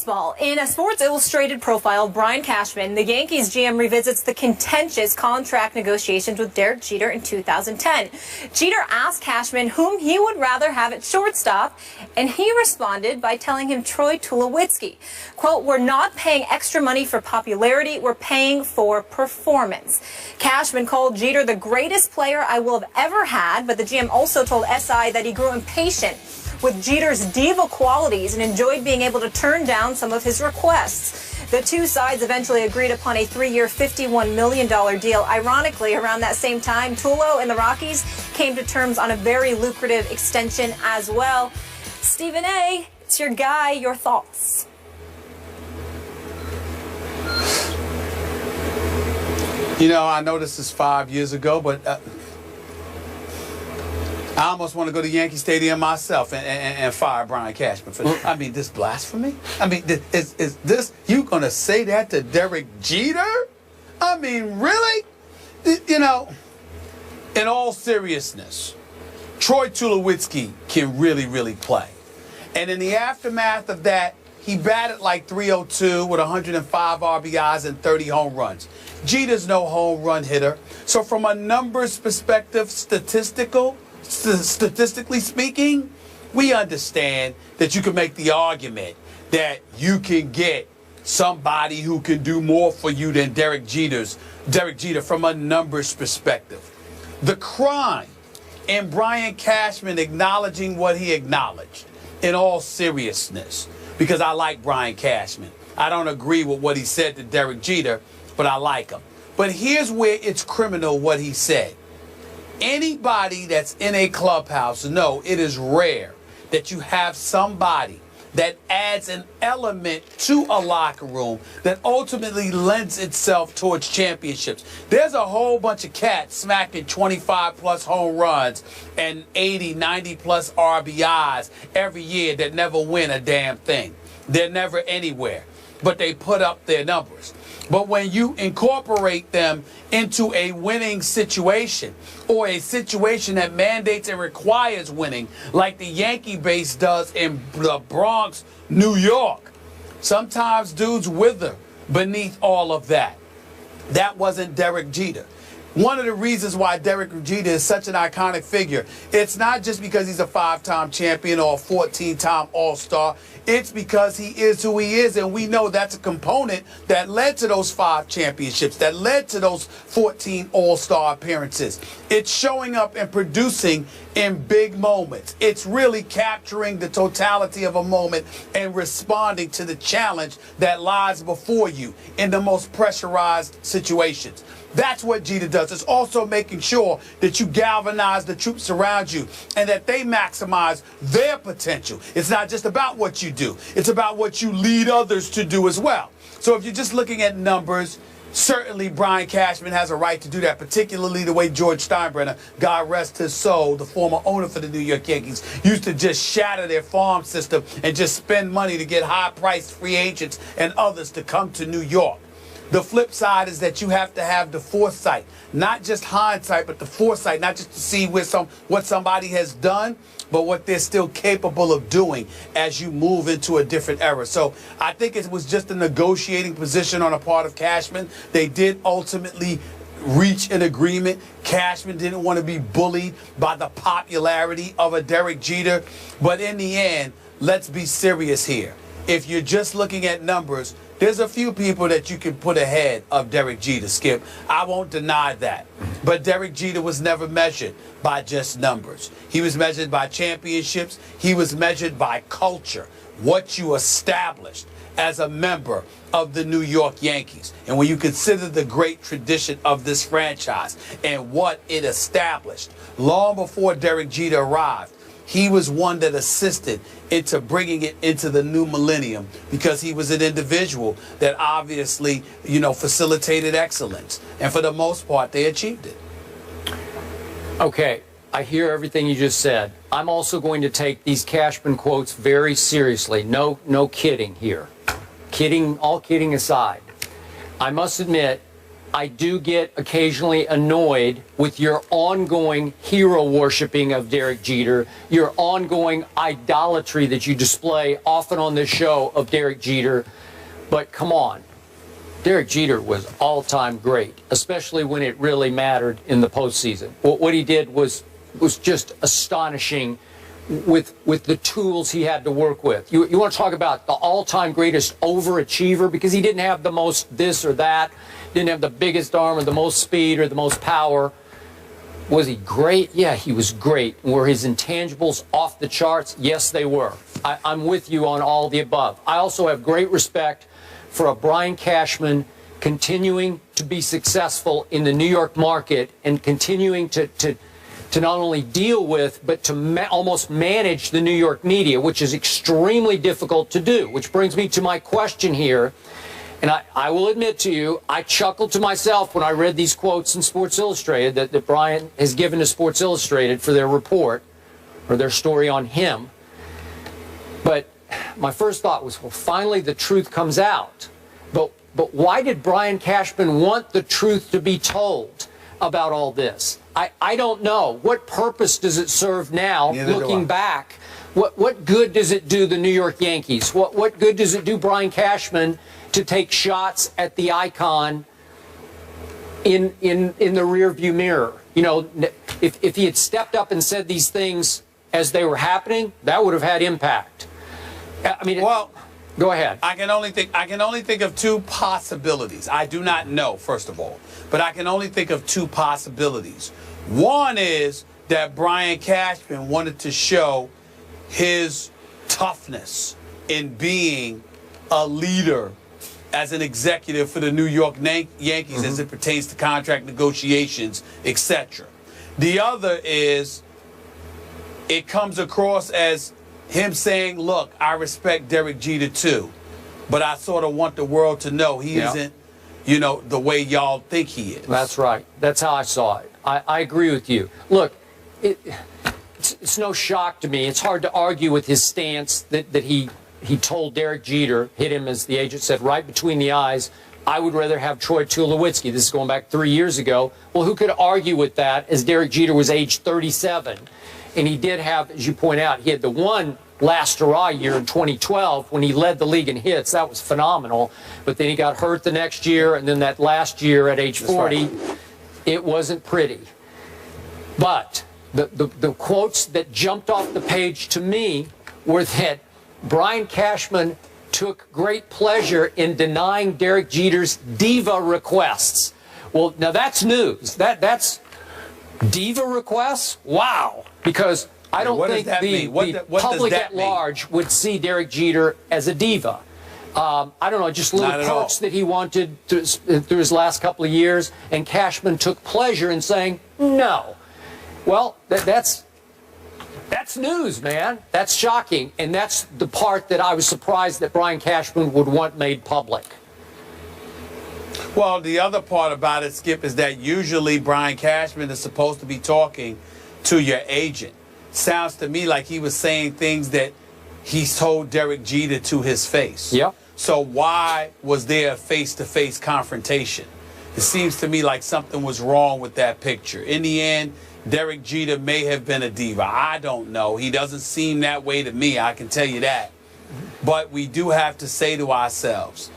baseball. In a Sports Illustrated profile, Brian Cashman, the Yankees GM, revisits the contentious contract negotiations with Derek Jeter in 2010. Jeter asked Cashman whom he would rather have at shortstop, and he responded by telling him Troy Tulowitzki. Quote, "We're not paying extra money for popularity, we're paying for performance." Cashman called Jeter the greatest player I will have ever had, but the GM also told SI that he grew impatient with Jeter's diva qualities and enjoyed being able to turn down some of his requests. The two sides eventually agreed upon a 3-year, $51 million deal. Ironically, around that same time, Tulo and the Rockies came to terms on a very lucrative extension as well. Stephen A., it's your guy. Your thoughts? You know, I know this is 5 years ago, but I almost want to go to Yankee Stadium myself and fire Brian Cashman for this. I mean, this blasphemy? I mean, is this, you going to say that to Derek Jeter? I mean, really? You know, in all seriousness, Troy Tulowitzki can really play. And in the aftermath of that, he batted like .302 with 105 RBIs and 30 home runs. Jeter's no home run hitter. So from a numbers perspective, statistically speaking, we understand that you can make the argument that you can get somebody who can do more for you than Derek Jeter from a numbers perspective. The crime in Brian Cashman acknowledging what he acknowledged, in all seriousness, because I like Brian Cashman. I don't agree with what he said to Derek Jeter, but I like him. But here's where it's criminal what he said. Anybody that's in a clubhouse know it is rare that you have somebody that adds an element to a locker room that ultimately lends itself towards championships. There's a whole bunch of cats smacking 25-plus home runs and 80, 90-plus RBIs every year that never win a damn thing. They're never anywhere, but they put up their numbers. But when you incorporate them into a winning situation or a situation that mandates and requires winning, like the Yankee base does in the Bronx, New York, sometimes dudes wither beneath all of that. That wasn't Derek Jeter. One of the reasons why Derek Jeter is such an iconic figure, it's not just because he's a 5-time champion or a 14-time All-Star. It's because he is who he is, and we know that's a component that led to those 5 championships, that led to those 14 All-Star appearances. It's showing up and producing in big moments. It's really capturing the totality of a moment and responding to the challenge that lies before you in the most pressurized situations. That's what Jeter does. It's also making sure that you galvanize the troops around you and that they maximize their potential. It's not just about what you do. It's about what you lead others to do as well. So if you're just looking at numbers, certainly Brian Cashman has a right to do that, particularly the way George Steinbrenner, God rest his soul, the former owner for the New York Yankees, used to just shatter their farm system and just spend money to get high-priced free agents and others to come to New York. The flip side is that you have to have the foresight, not just hindsight, but the foresight, not just to see what somebody has done, but what they're still capable of doing as you move into a different era. So I think it was just a negotiating position on the part of Cashman. They did ultimately reach an agreement. Cashman didn't want to be bullied by the popularity of a Derek Jeter. But in the end, let's be serious here. If you're just looking at numbers, there's a few people that you can put ahead of Derek Jeter, Skip. I won't deny that. But Derek Jeter was never measured by just numbers. He was measured by championships. He was measured by culture, what you established as a member of the New York Yankees. And when you consider the great tradition of this franchise and what it established long before Derek Jeter arrived, he was one that assisted into bringing it into the new millennium because he was an individual that obviously, facilitated excellence. And for the most part, they achieved it. Okay, I hear everything you just said. I'm also going to take these Cashman quotes very seriously. No kidding here. All kidding aside. I must admit, I do get occasionally annoyed with your ongoing hero worshiping of Derek Jeter, your ongoing idolatry that you display often on this show of Derek Jeter. But come on, Derek Jeter was all-time great, especially when it really mattered in the postseason. What he did was just astonishing with the tools he had to work with. You want to talk about the all-time greatest overachiever because he didn't have the most this or that, didn't have the biggest arm or the most speed or the most power. Was he great? Yeah, he was great. Were his intangibles off the charts? Yes, they were. I'm with you on all the above. I also have great respect for a Brian Cashman continuing to be successful in the New York market and continuing to not only deal with, but to almost manage the New York media, which is extremely difficult to do. Which brings me to my question here. And I will admit to you, I chuckled to myself when I read these quotes in Sports Illustrated that Brian has given to Sports Illustrated for their report or their story on him. But my first thought was, well, finally the truth comes out. But why did Brian Cashman want the truth to be told about all this? I don't know. What purpose does it serve now, looking back? What good does it do the New York Yankees? What good does it do Brian Cashman to take shots at the icon in the rearview mirror? You know, if he had stepped up and said these things as they were happening, that would have had impact. I mean, well, go ahead. I can only think of two possibilities. I do not know, first of all, but I can only think of two possibilities. One is that Brian Cashman wanted to show his toughness in being a leader as an executive for the New York Yankees as it pertains to contract negotiations, etc. The other is it comes across as him saying, look, I respect Derek Jeter too, but I sort of want the world to know he isn't, you know, the way y'all think he is. That's right. That's how I saw it. I agree with you. Look, it's no shock to me. It's hard to argue with his stance that he told Derek Jeter, hit him, as the agent said, right between the eyes, I would rather have Troy Tulowitzki. This is going back 3 years ago. Well, who could argue with that, as Derek Jeter was age 37? And he did have, as you point out, he had the one last hurrah year in 2012 when he led the league in hits. That was phenomenal. But then he got hurt the next year, and then that last year at age 40, it wasn't pretty. But the quotes that jumped off the page to me were that Brian Cashman took great pleasure in denying Derek Jeter's Diva requests. Well, now that's news. That's Diva requests? Wow. Because I don't think the public at large would see Derek Jeter as a diva. I don't know, just little perks that he wanted through his last couple of years, and Cashman took pleasure in saying no. Well, that's news, man. That's shocking, and that's the part that I was surprised that Brian Cashman would want made public. Well, the other part about it, Skip, is that usually Brian Cashman is supposed to be talking to your agent. Sounds to me like he was saying things that he's told Derek Jeter to his face. Yep. So why was there a face-to-face confrontation? It seems to me like something was wrong with that picture. In the end, Derek Jeter may have been a diva. I don't know. He doesn't seem that way to me, I can tell you that. But we do have to say to ourselves,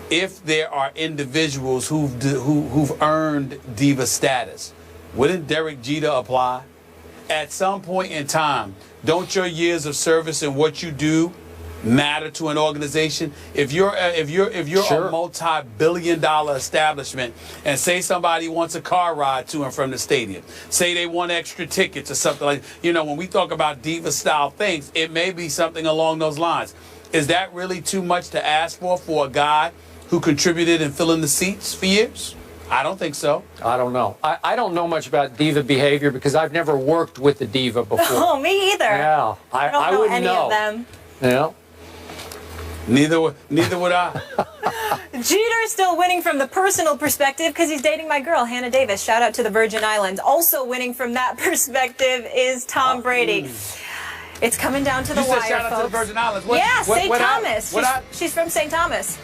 if there are individuals who've earned diva status, wouldn't Derek Jeter apply? At some point in time, don't your years of service and what you do matter to an organization? If you're a multi-billion-dollar establishment, and say somebody wants a car ride to and from the stadium, say they want extra tickets or something like, you know, when we talk about diva-style things, it may be something along those lines. Is that really too much to ask for a guy who contributed in filling the seats for years? I don't think so. I don't know. I don't know much about diva behavior because I've never worked with a diva before. Oh, me either. Yeah, I don't know wouldn't any know. of them. Yeah. Neither would I. Jeter's still winning from the personal perspective because he's dating my girl, Hannah Davis. Shout out to the Virgin Islands. Also winning from that perspective is Tom Brady. It's coming down to the wire, shout out folks. to the Virgin Islands. St. Thomas. She's from St. Thomas.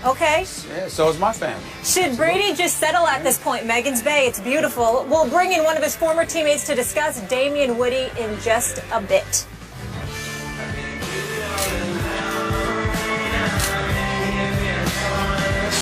Okay. Yeah, so is my family. Should Brady just settle at this point? Megan's Bay, it's beautiful. We'll bring in one of his former teammates to discuss Damian Woody in just a bit.